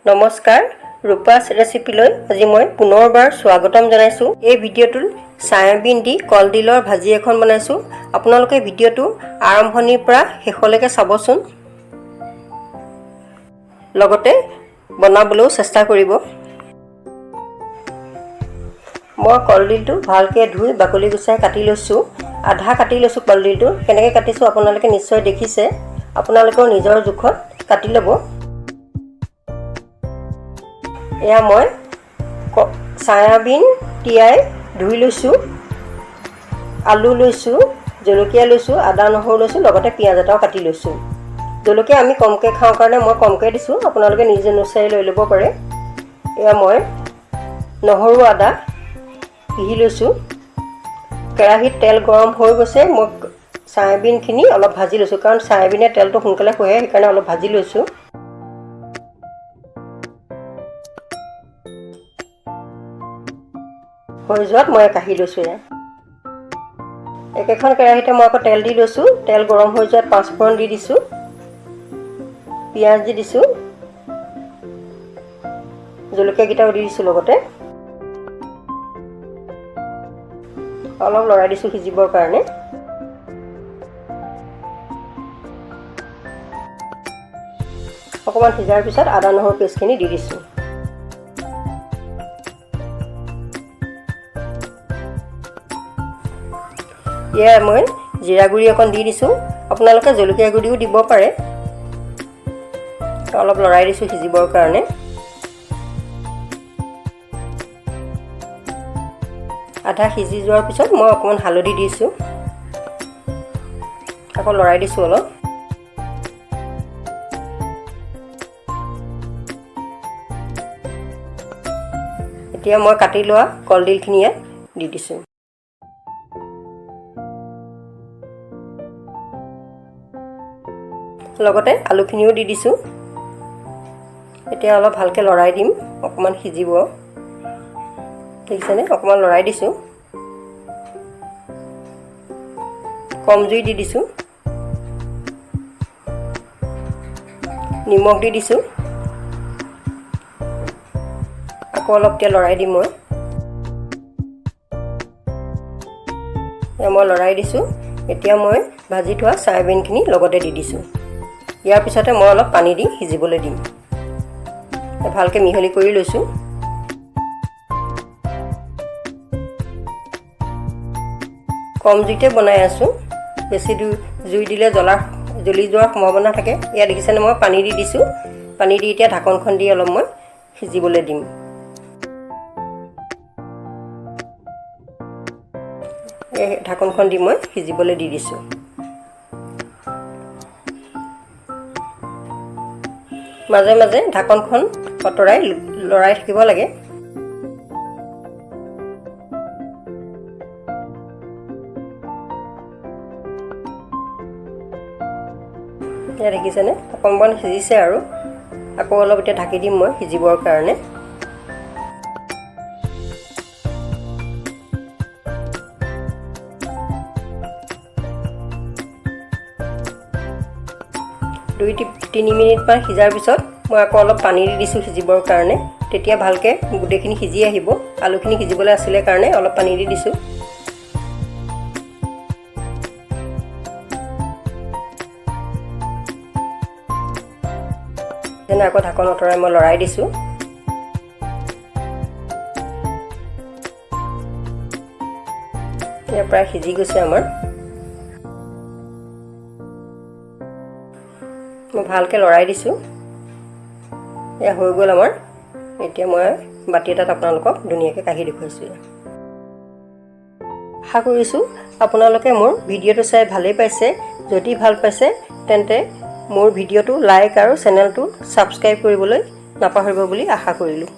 নমস্কাৰ ৰূপাছ ৰেচিপিলৈ আজি মই পুনৰবাৰ স্বাগতম জনাইছো। এই ভিডিঅ'টোত সয়াবিন দি কলডিলৰ ভাজি এখন বনাইছো। আপোনালোকে ভিডিঅ'টো আৰম্ভণিৰ পৰা শেষলৈকে চাবচোন, লগতে বনাবলৈও চেষ্টা কৰিব। মই কলডিলটো ভালকৈ ধুই বাকলি গুচাই কাটি লৈছো। আধা কাটি লৈছো কলডিলটো। কেনেকৈ কাটিছো আপোনালোকে নিশ্চয় দেখিছে। আপোনালোকৰ নিজৰ জোখত কাটি ল'ব। এয়া মই সয়াবিন তিয়াই ধুই লৈছো, আলু লৈছো, জলকীয়া লৈছো, আদা নহৰু লৈছো, লগতে পিঁয়াজ এটাও কাটি লৈছো। জলকীয়া আমি কমকৈ খাওঁ কাৰণে মই কমকৈ দিছো, আপোনালোকে নিজে অনুচাৰি লৈ ল'ব পাৰে। এয়া মই নহৰু আদা পিহি লৈছো। কেৰাহীত তেল গৰম হৈ গৈছে। মই সয়াবিনখিনি অলপ ভাজি লৈছো, কাৰণ সয়াবিনে তেলটো সোনকালে শুহে, সেইকাৰণে অলপ ভাজি লৈছো। হৈ যোৱাত মই কাঢ়ি লৈছো। একেখন কেৰাহীতে মই আকৌ তেল দি লৈছো। তেল গৰম হৈ যোৱাত পাঁচফোৰণ দি দিছো, পিঁয়াজ দি দিছো, জলকীয়াকেইটাও দি দিছো, লগতে অলপ লৰাই দিছো সিজিবৰ কাৰণে। অকণমান সিজাৰ পিছত আদা নহৰু পেষ্টখিনি দি দিছো। ইয়াৰ মই জিৰা গুড়ি অকণ দি দিছো। আপোনালোকে জলকীয়া গুড়িও দিব পাৰে। অলপ লৰাই দিছো সিজিবৰ কাৰণে। আধা সিজি যোৱাৰ পিছত মই অকণমান হালধি দিছো, আকৌ লৰাই দিছো অলপ। এতিয়া মই কাটি লোৱা কলডিলখিনি দি দিছো। লগতে আলুখিনিও দি দিছো। এতিয়া অলপ ভালকৈ লৰাই দিম, অকণমান সিজিব। দেখিছেনে? অকণমান লৰাই দিছো। কম জুই দি দিছো। নিমখ দি দিছো। আকৌ অলপ এতিয়া লৰাই দিম। মই লৰাই দিছো। এতিয়া মই ভাজি থোৱা সয়াবিনখিনি লগতে দি দিছো। ইয়াৰ পিছতে মই অলপ পানী দি সিজিবলৈ দিম। ভালকৈ মিহলি কৰি লৈছো। কম জুইতে বনাই আছো। বেছি জুই দিলে জ্বলি যোৱাৰ সম্ভাৱনা থাকে। ইয়াত দেখিছেনে মই পানী দি দিছো। পানী দি এতিয়া ঢাকনখন দি অলপ মই সিজিবলৈ দিম। এই ঢাকনখন দি মই সিজিবলৈ দি দিছো। মাজে মাজে ঢাকনখন আঁতৰাই লৰাই থাকিব লাগে। এতিয়া দেখিছেনে অকণমান সিজিছে আৰু আকৌ অলপ এতিয়া ঢাকি দিম মই সিজিবৰ কাৰণে। দুই তিনি মিনিটমান সিজাৰ পিছত মই আকৌ অলপ পানী দি দিছোঁ সিজিবৰ কাৰণে। তেতিয়া ভালকৈ গোটেইখিনি সিজি আহিব। আলুখিনি সিজিবলৈ আছিলে কাৰণে অলপ পানী দি দিছোঁ। যেনে আকৌ ঢাকন আঁতৰাই মই লৰাই দিছোঁ। এতিয়া প্ৰায় সিজি গৈছে আমাৰ। মই ভালকৈ লৰাই দিছোঁ। এয়া হৈ গ'ল আমাৰ। এতিয়া মই বাতি এটাত আপোনালোকক ধুনীয়াকৈ কাঢ়ি দেখুৱাইছোঁ। আশা কৰিছোঁ আপোনালোকে মোৰ ভিডিঅ'টো চাই ভালেই পাইছে। যদি ভাল পাইছে তেন্তে মোৰ ভিডিঅ'টো লাইক আৰু চেনেলটো ছাবস্ক্ৰাইব কৰিবলৈ নাপাহৰিব বুলি আশা কৰিলোঁ।